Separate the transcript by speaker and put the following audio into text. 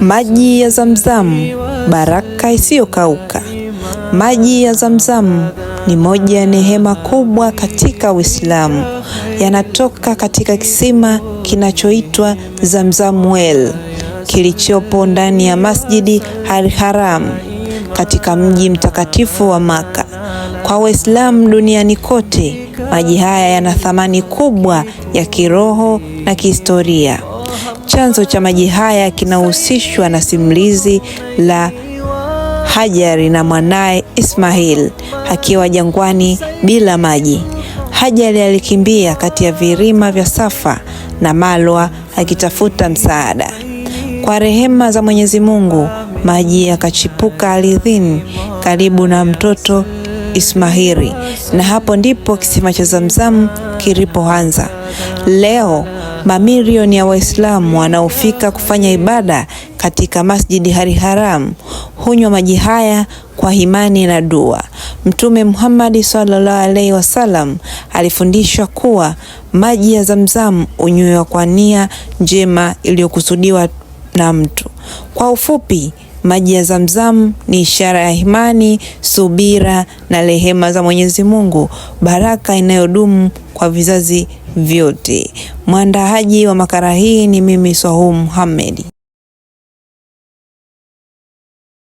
Speaker 1: Maji ya Zamzam, baraka isiyokauka. Maji ya Zamzam ni moja ya neema kubwa katika Uislamu. Yanatoka katika kisima kinachoitwa Zamzam Well kilichopo ndani ya Masjidi Al-Haram katika mji mtakatifu wa Maka. Kwa Waislamu duniani kote, maji haya yana thamani kubwa ya kiroho na kihistoria. Chanzo cha maji haya kinahusishwa na simulizi la Hajari na mwanaye Ismail akiwa jangwani bila maji. Hajari alikimbia kati ya vilima vya Safa na Marwa akitafuta msaada. Kwa rehema za Mwenyezi Mungu, maji yakachipuka ardhini karibu na mtoto Ismaili, na hapo ndipo kisima cha Zamzam kilipoanza. Leo mamilioni ya Waislamu wanaofika kufanya ibada katika Masjidi Al-Haram hunywa maji haya kwa imani na dua. Mtume Muhammad sallallahu alaihi wasallam alifundisha kuwa maji ya Zamzam unywewa kwa nia njema iliyokusudiwa na mtu. Kwa ufupi, maji ya Zamzam ni ishara ya imani, subira na rehema za Mwenyezi Mungu, baraka inayodumu kwa vizazi vyote. Mwandaaji wa makala hii ni mimi Swahum Muhammad.